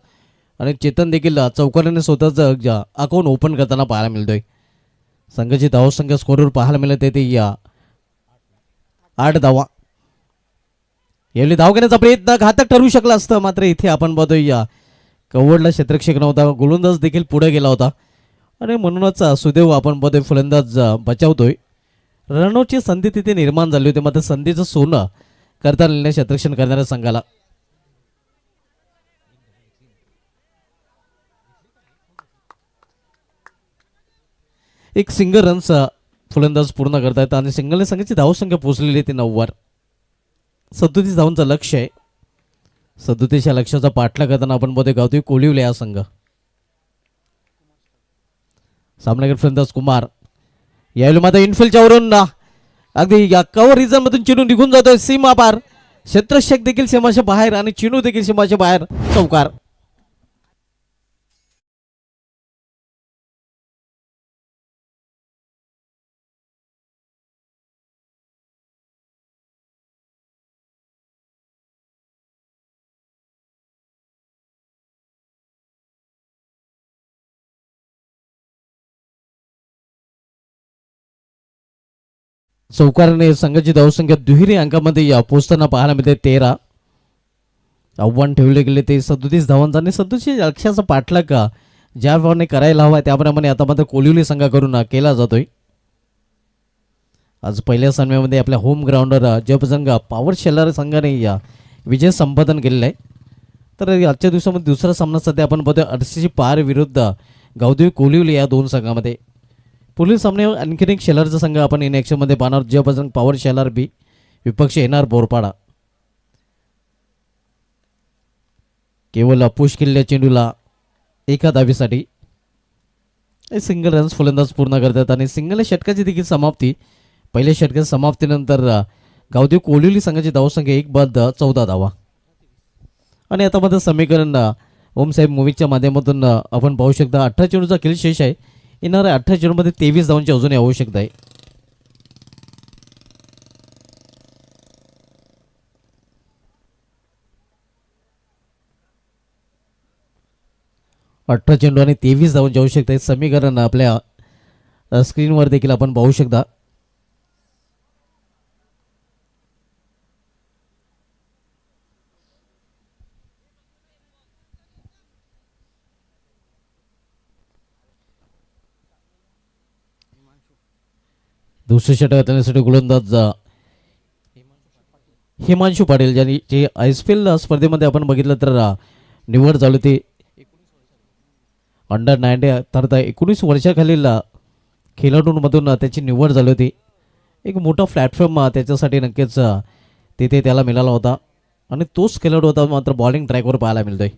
आणि चेतन देखील चौकारीने स्वतःचं अकाउंट ओपन करताना पाहायला मिळतोय. संघाची धावसंख्या स्कोरवर पाहायला मिळत आहे ते 8 धावा. यावेळी धाव घेण्याचा प्रयत्न घातक ठरू शकला असतं, मात्र इथे आपण पाहतोय कवडला क्षेत्ररक्षक नव्हता, गोलंदाज देखील पुढे गेला होता, आणि म्हणूनच सुदैव आपण पाहतोय फलंदाज बचावतोय. रनआउटची संधी तिथे निर्माण झाली होती, मात्र संधीचं सोनं करता आलेल्या क्षेत्ररक्षण करणाऱ्या संघाला. एक सिंगल रनचा फलंदाज पूर्ण करतायत, आणि सिंगलने संघाची धावसंख्या पोहोचलेली आहे ती 9 वर. 37 धावांचं लक्ष आहे. 37 या लक्ष्याचा पाठलाग करताना आपण बघतोय गावदेवी कोलिवली हा संघ. सामनावीर फलंदाज कुमार यावेळी मात्र इनफिल्डच्या वरून अगदी या कव्हर रिझन मधून चिनू निघून जातोय सीमा पार. क्षेत्ररक्षक देखील सीमाच्या बाहेर आणि चिनू देखील सीमाच्या बाहेर. चौकार. चौकाराने संघाची धावसंख्या दुहेरी अंकामध्ये पोहोचताना पाहायला मिळते 13. आव्हान ठेवले गेले ते 37 धावांचा, आणि 37 लक्ष्याचा पाठलाग ज्याप्रमाणे करायला हवा त्याप्रमाणे आता मात्र कोलिवली संघाकडून केला जातोय. आज पहिल्या सामन्यामध्ये आपल्या होम ग्राउंडवर जयप्रसंग पॉवर शेलार संघाने विजय संपादन केलेला आहे. तर आजच्या दिवसामध्ये दुसरा सामना सध्या आपण बघतो RCC पार विरुद्ध गावदेवी कोलिवली या दोन संघामध्ये. पुढील सामन्यावर आणखीन एक शेलारचा संघ आपण इन ॲक्शनमध्ये पाहणार. जयप्रसंग पॉवर शेलार बी विपक्ष येणार बोरपाडा. केवळ पुश केलेल्या चेंडूला एका धावीसाठी सिंगल रन्स फलंदाज पूर्ण करतात आणि सिंगल षटकाची देखील समाप्ती. पहिल्या षटकाच्या समाप्तीनंतर गावदेव कोलिवली संघाची धावसंख्या 1/14 धावा. आणि आता मात्र समीकरण ओमसाहेब मूवीच्या माध्यमातून आपण पाहू शकता 18 चेंडूचा खेळ शेष आहे. येणाऱ्या 18 चेंडूमध्ये 23 धावांची अजूनही आवश्यकता आहे. अठरा चेंडू आणि 23 धावांची आवश्यकता आहे. समीकरण आपल्या स्क्रीनवर देखील आपण पाहू शकता. दुसऱ्या षटकात येण्यासाठी गोलंदाज हिमांशू पाटील ज्यांनी जे ISPL स्पर्धेमध्ये आपण बघितलं तर निवड झाली होती अंडर-19 अर्थात 19 वर्षाखालील खेळाडूंमधून त्याची निवड झाली होती. एक मोठा प्लॅटफॉर्म त्याच्यासाठी नक्कीच तिथे त्याला मिळाला होता आणि तोच खेळाडू होता मात्र बॉलिंग ट्रॅकवर पाहायला मिळतोय.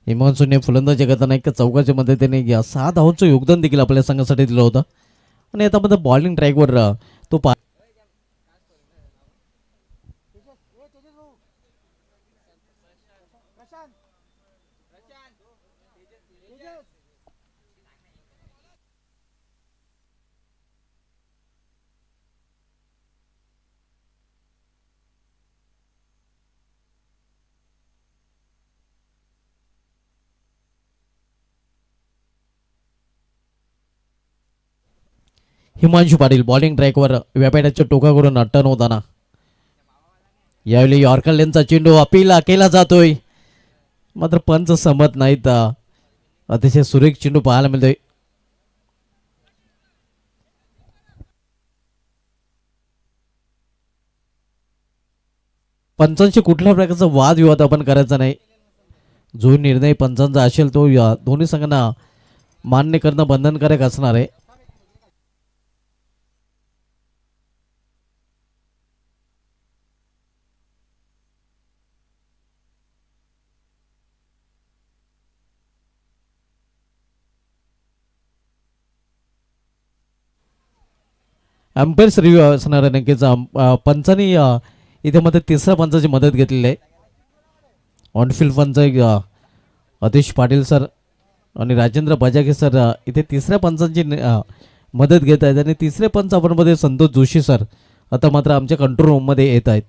हिमांशूने फलंदाजी करताना एका चौकाच्या मदतीने 6 धावांचं योगदान देखील आपल्या संघासाठी दिलं होतं आणि आता मध्ये बॉलिंग ट्रॅकवर तो हिमांशू पाटील बॉलिंग ट्रॅकवर व्यापाऱ्याच्या टोकाकडून टर्न होताना यावेळी यॉर्कर लेनचा चेंडू अपील केला जातोय मात्र पंच सहमत नाहीत. अतिशय सुरेख चेंडू पाहायला मिळतोय. पंचांशी कुठल्या प्रकारचा वादविवाद आपण करायचा नाही. जो निर्णय पंचांचा असेल तो या दोन्ही संघांना मान्य करणं बंधनकारक असणार आहे. अंपायर्स रिव्ह्यू असणार आहे नक्कीच. पंचांनी इथे मध्ये तिसऱ्या पंचाची मदत घेतलेली आहे. ऑनफिल्ड पंच अतिश पाटील सर आणि राजेंद्र बजागे सर इथे तिसऱ्या पंचांची मदत घेत आहेत आणि तिसरे पंच आपण मध्ये संतोष जोशी सर आता मात्र आमच्या कंट्रोल रूममध्ये येत आहेत.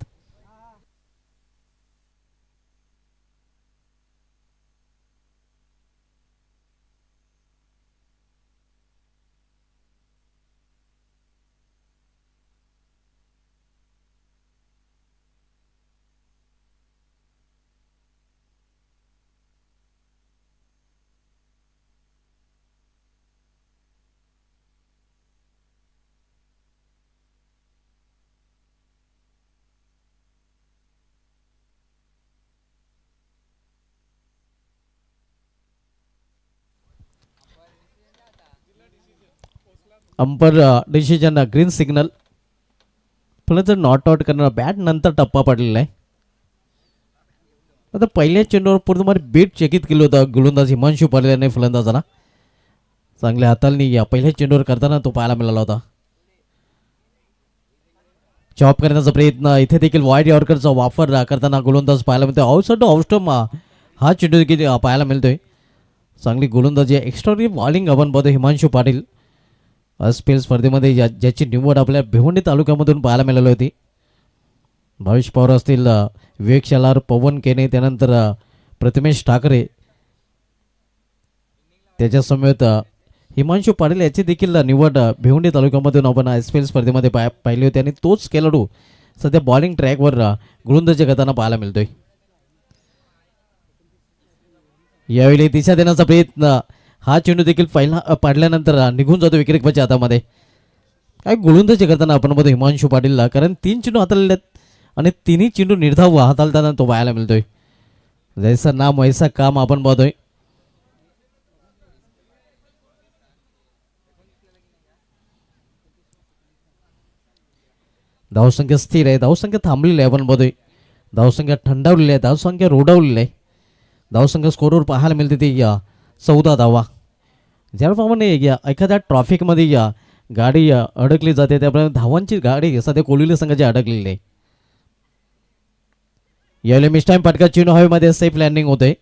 अंपर डिसिजन ग्रीन सिग्नल फलंदाज नॉट आउट करणार. बॅट नंतर टप्पा पडलेला आहे. आता पहिल्या चेंडूवर पूर्णपणे बीट चकित केलं होतं गोलंदाज हिमांशू पाटील याने फलंदाजाला. चांगल्या हातांनी या पहिल्या चेंडूवर करताना तो पाहायला मिळाला होता. चॉप करण्याचा प्रयत्न इथे देखील वाईड यॉर्करचा वापर करताना गोलंदाज पाहायला मिळतोय. आउटसाइड ऑफस्टम हा चेंडू देखील पाहायला मिळतोय. चांगली गोलंदाजी एक्स्ट्राऑर्डिनरी बॉलिंग आपण बघतो हिमांशू पाटील ISPL स्पर्धेमध्ये ज्याची निवड आपल्या भिवंडी तालुक्यामधून पाहायला मिळाली होती. भावेश पवार असतील, विवेक शेलार, पवन केने, त्यानंतर प्रतिमेश ठाकरे, त्याच्या समेत हिमांशू पाटील याची देखील निवड भिवंडी तालुक्यामधून आपण ISPL स्पर्धेमध्ये पाहिली होती आणि तोच खेळाडू सध्या बॉलिंग ट्रॅकवर गोलंदाजी करताना पाहायला मिळतोय. यावेळी दिशा देण्याचा प्रयत्न, हा चेंडू देखील पहिला पाडल्यानंतर निघून जातो विकेटकीपरच्या हातामध्ये. काय गोलंदाजी करताना आपण बघतो हिमांशू पाटीलला, कारण 3 चेंडू हाताळले आहेत आणि तिन्ही चेंडू निर्धाव हाताळताना तो पाहायला मिळतोय. जैसा नाम वैसा काम आपण बघतोय. धावसंख्या स्थिर आहे, धावसंख्या थांबलेली आहे आपण बघतोय. धावसंख्या थंडावलेली आहे, धावसंख्या रोडावलेली आहे. धावसंख्या स्कोरवर पाहायला मिळते ती 14 धावा. ज्याप्रमाणे एखाद्या ट्रॉफिकमध्ये गाडी अडकली जाते त्याप्रमाणे धावांची गाडी सध्या कोलिवली संघाची अडकलेली आहे. यावेळी मिस्टाईम फटका चेंडू हवेमध्ये सेफ लँडिंग होते.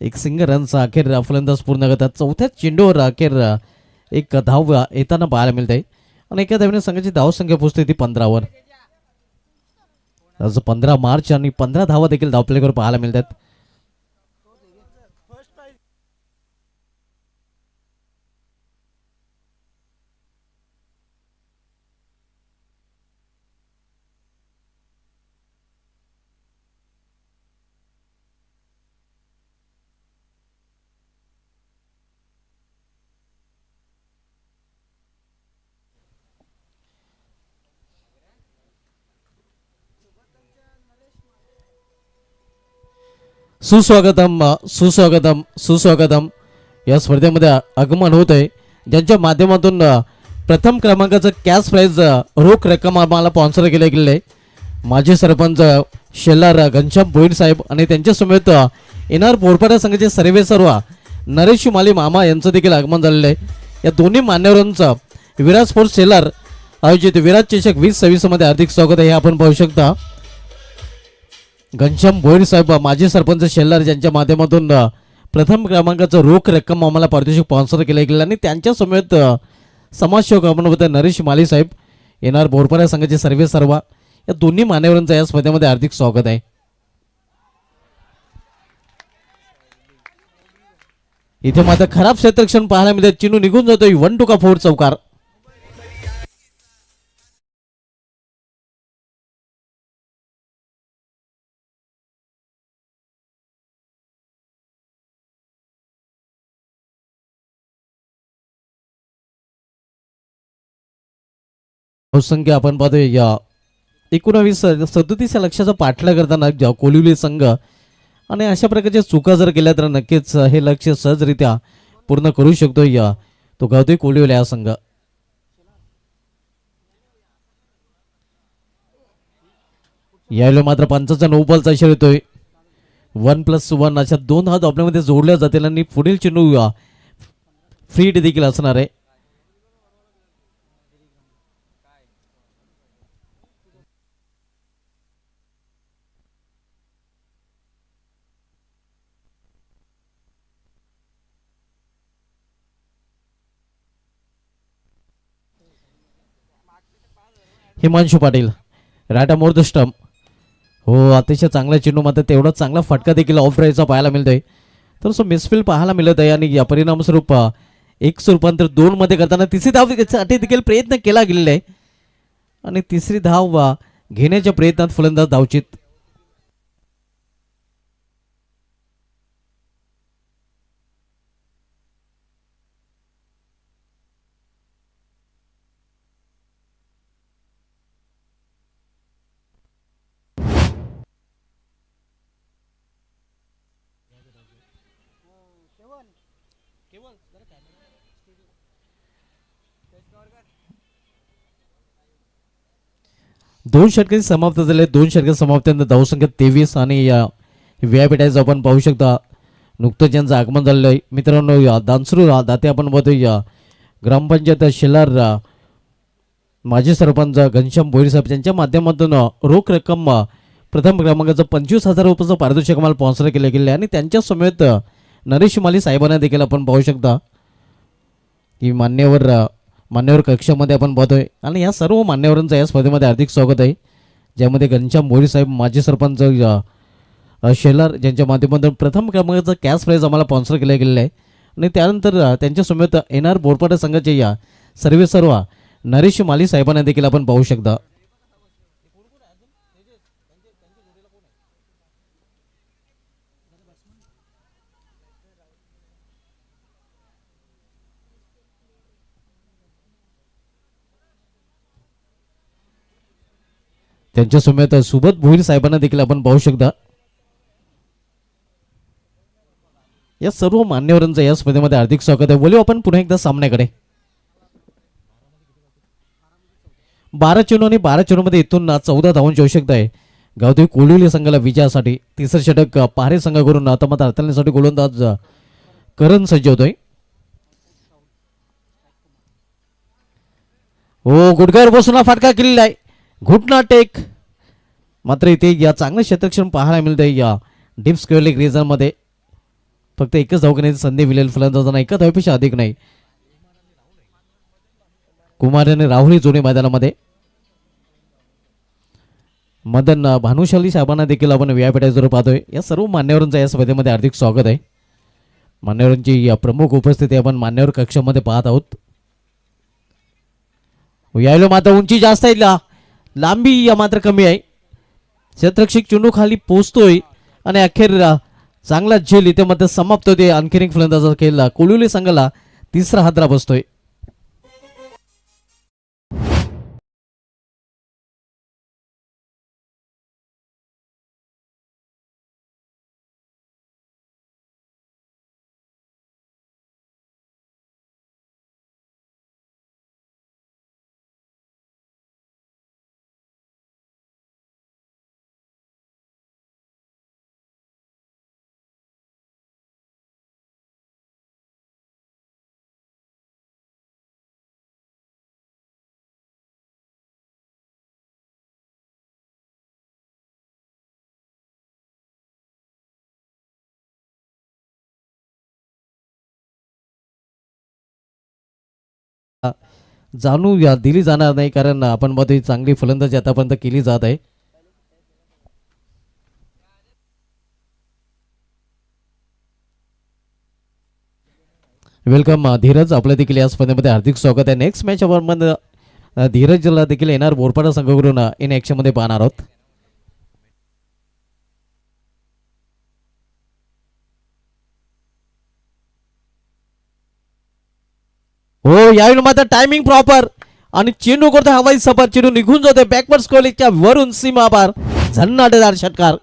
एक सिंगल रनचा अखेर फलंदाज पूर्ण करतात. चौथ्या चेंडूवर अखेर एक धाव येताना पाहायला मिळते आणि एका धावेने संघाची धावसंख्या पोहोचते ती 15वर. आज 15 मार्च आणि 15 धावा देखील धावप्लेकर पाहायला मिळतात. सुस्वागतम सुस्वागतम सुस्वागतम या स्पर्धेमध्ये आगमन होत आहे, ज्यांच्या माध्यमातून प्रथम क्रमांकाचं कॅश प्राईज रोख रक्कम आम्हाला स्पॉन्सर केले गेले आहे. माजी सरपंच शेलार घनश्याम भोईर साहेब आणि त्यांच्यासमवेत येणार बोरपाडा संघाचे सर्व नरेश माली मामा यांचं देखील आगमन झालेलं आहे. या दोन्ही मान्यवरांचं विराट स्पोर्ट्स शेलार आयोजित विराट चषक 2026 मध्ये हार्दिक स्वागत आहे. हे आपण पाहू शकता. घनश्याम भोईर साहेब माजी सरपंच शेलार यांच्या माध्यमातून प्रथम क्रमांकाचं रोख रक्कम आम्हाला पारितोषिक स्पॉन्सर केले गेले आणि त्यांच्या समेत समाजसेवक आपण होते नरेश माली साहेब, येणार बोरपाडा संघाचे सर्व या दोन्ही मान्यवरांचं या स्पर्धेमध्ये हार्दिक स्वागत आहे. इथे मात्र खराब क्षेत्ररक्षण पाहायला मिळते. चिनू निघून जातोय 1-4 चौकार. संख्या आपण पाहतोय 19-37 या लक्षाचा पाठला करताना कोलिवली संघ आणि अशा प्रकारच्या चुका जर केल्या तर नक्कीच हे लक्ष सहजरित्या पूर्ण करू शकतो तो गावतोय कोलिवली हा संघ. यावेळी मात्र पंचाचा 9 बॉलचा इशारा येतोय. 1+1 अशा 2 हात आपल्यामध्ये जोडल्या जातील आणि पुढील चेंडू फ्री हिट देखील असणार आहे. Himanshu Patil rata more the stump. हो, अतिशय चांगला चेंडू, मात्र तेवढा चांगला फटका देखील ऑफ ड्राईव्हचा पाहायला मिळतोय. तर सो मिसफील्ड पाहायला मिळत आहे आणि या परिणामस्वरूप 1 रूपांतर 2 मध्ये करताना तिसरी धावसाठी देखील प्रयत्न केला गेलेला आहे आणि तिसरी धाव घेण्याच्या प्रयत्नात फलंदाज धावचित. दोन षटके समाप्त झाले. 2 षटके समाप्तीनंतर धावसंख्या 23 आणि व्यापीटायचं आपण पाहू शकता. नुकतंच ज्यांचं आगमन झालेलं आहे मित्रांनो, दानसरू दाते आपण बघतोय ग्रामपंचायत शेलार माजी सरपंच घनश्याम भोईर साहेब यांच्या माध्यमातून रोख रक्कम प्रथम क्रमांकाचं 25,000 रुपयाचं पारितोषिक आम्हाला स्पॉन्सर केले गेले आणि त्यांच्या समेत नरेश माली साहेबांना देखील आपण पाहू शकता की मान्यवर कक्षामध्ये आपण पाहतोय आणि या सर्व मान्यवरांचं या स्पर्धेमध्ये हार्दिक स्वागत आहे, ज्यामध्ये घनश्याम भोईर साहेब माजी सरपंच शेलार ज्यांच्या माध्यमातून प्रथम क्रमांकाचं कॅश प्राईज आम्हाला स्पॉन्सर केले गेलेलं आहे आणि त्यानंतर त्यांच्या समेत येणार बोरपाडा संघाचे सर्व नरेश माली साहेबांना देखील आपण पाहू शकता. त्यांच्या समेत सुबोध भोईर साहेबांना देखील आपण पाहू शकता. या सर्व मान्यवरांचं या स्पर्धेमध्ये हार्दिक स्वागत आहे. बोलू आपण पुन्हा एकदा सामन्याकडे. 12 चेंडू आणि 12 चेंडूमध्ये इथून 14 धावांची आवश्यकता आहे गावदेवी कोलिवली संघाला विजयासाठी. तिसरं षटक पहारे संघाकडून आता मात्र हाताळण्यासाठी गोलंदाज करण सज्ज होतोय. हो, गुडघ्यावर बसून हा फटका केलेला आहे. घुटना टेक. मात्र इथे या चांगलं क्षेत्रक्षण पाहायला मिळतंय या डीप स्क्वेअर लेग रिजनमध्ये. फक्त एकच धाव घेण्याची संधी मिळेल फलंदाजांना, एका धावेपेक्षा अधिक नाही. कुमार आणि राहुल जोडे मैदानामध्ये. मदन भानुशाली साहेबांना देखील आपण व्यापीठावर पाहतोय. या सर्व मान्यवरांचं या स्पर्धेमध्ये हार्दिक स्वागत आहे. मान्यवरांची या प्रमुख उपस्थिती आपण मान्यवर कक्षामध्ये पाहत आहोत. यायला मात्र उंची जास्त आहे, लांबी या मात्र कमी आहे. क्षेत्ररक्षक चेंडू खाली पोचतोय आणि अखेर चांगला झेल इथे मात्र समाप्त होते. आणखीन एक फलंदाजा खेळला कोलिवली संघाला तिसरा हादरा बसतोय. जाणू या दिली जाणार नाही, कारण आपण मध्ये चांगली फलंदाजी आतापर्यंत केली जात आहे. वेलकम धीरज, आपलं देखील या स्पर्धेमध्ये हार्दिक स्वागत आहे. नेक्स्ट मॅच मध्ये धीरजला देखील येणार बोरपाडा संघाकडून इन ॲक्शन मध्ये पाहणार आहोत. हो, यावेळी मात्र टायमिंग प्रॉपर आणि चेंडू करतो हवाई सफर. चेंडू निघून जातोय बॅकवर्ड स्कोलिंगच्या वरून सीमा पार. झन्नाटेदार षटकार.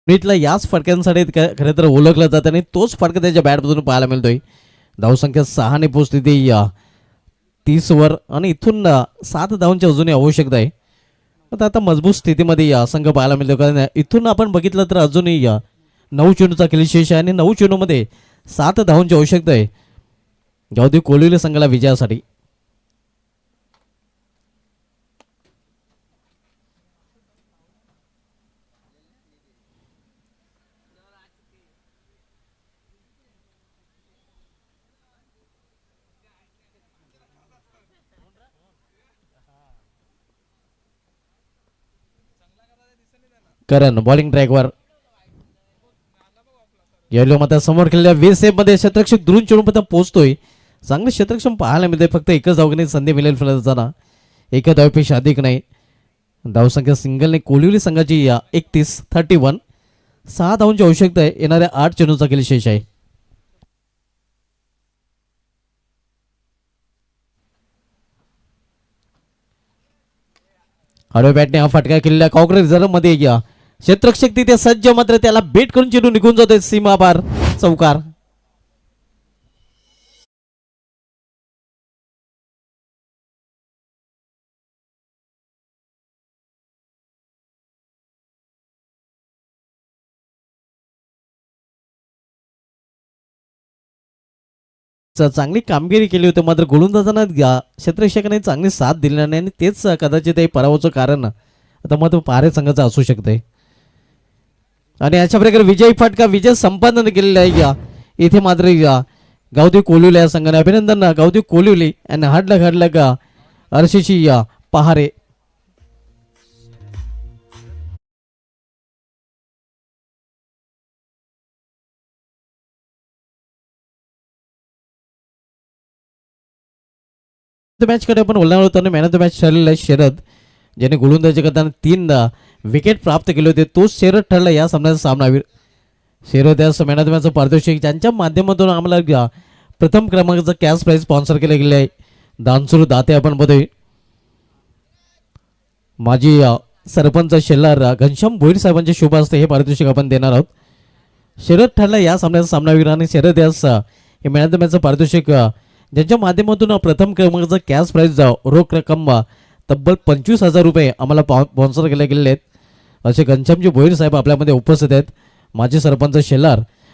मीटला याच फटक्यांसाठी खरं तर ओळखलं जातं आणि तोच फटका त्याच्या बॅटमधून पाहायला मिळतोय. धावसंख्या 6 ने पोहोचली ती 30 वर आणि इथून 7 धावांची अजूनही आवश्यकता आहे. आता मजबूत स्थितीमध्ये या संघ पाहायला मिळतो, कारण इथून आपण बघितलं तर अजूनही 9 चेंडूचा खेळशेष आहे आणि 9 चेंडूमध्ये 7 धावांची आवश्यकता आहे गावदेवी कोलिवली संघाला विजयासाठी. करण बॉलिंग ट्रॅकवर. यावेळी मात्र समोर खेळलेल्या 20 मध्ये क्षेत्ररक्षक दुरून चेंडूपर्यंत पोहोचतोय. चांगलं क्षेत्ररक्षण पाहायला मिळते. फक्त एकच धावघेण्याची संधी मिळेल फलंदाजांना, एका धावेपेक्षा अधिक नाही. धावसंख्या सिंगलने कोलिवली संघाची 31 6 धावांची आवश्यकता आहे. येणाऱ्या 8 चेंडूचा खेळ शेष आहे. हळू बॅटने हा फटका केलेला कॉंक्रीट रिझर्व मध्ये क्षेत्ररक्षक तिथे सज्ज, मात्र त्याला बेट करून चेंडू निघून जातोय सीमा पार. चौकार. चांगली कामगिरी केली होती, मात्र गोलंदाजांना क्षेत्ररक्षकाने चांगली साथ दिली नाही आणि तेच कदाचित हे पराभवाचं कारण आता मात्र पहारे संघाचं असू शकते. आणि अशा प्रकारे विजयी फटका विजय संपादन केलेला आहे. इथे मात्र गावदेवी कोलिवली या संघाने अभिनंदन गावदेवी कोलिवली आणि हाडलं का अर्शीची पहारे. द मॅचकडे आपण बोलणार होतो आणि मॅन ऑफ द मॅच ठरलेला आहे शरद, ज्याने गोलंदाजी करताना 3 विकेट प्राप्त केले होते. तोच शरद ठरला या सामन्याचा सामनावीर. शरद यास मॅन ऑफ द मॅचचं पारितोषिक ज्यांच्या माध्यमातून आम्हाला प्रथम क्रमांकाचं कॅश प्राईज स्पॉन्सर केले गेले आहे. दानसूर दाते आपण बघतोय. माजी सरपंच शेल्लार घनश्याम भोईर साहेबांच्या शुभ हस्ते हे पारितोषिक आपण देणार आहोत. शरद ठरला या सामन्याचा सामनावीर आणि शरद यास हे मॅन ऑफ द मॅचचं पारितोषिक ज्यांच्या माध्यमातून प्रथम क्रमांकाचं कॅश प्राईज रोख रक्कम तब्बल 25,000 रुपये आम्हाला स्पॉन्सर केले गेलेले आहेत. असे घनश्यामजी भोईर साहेब आपल्यामध्ये उपस्थित आहेत. माजी सरपंच शेल्लार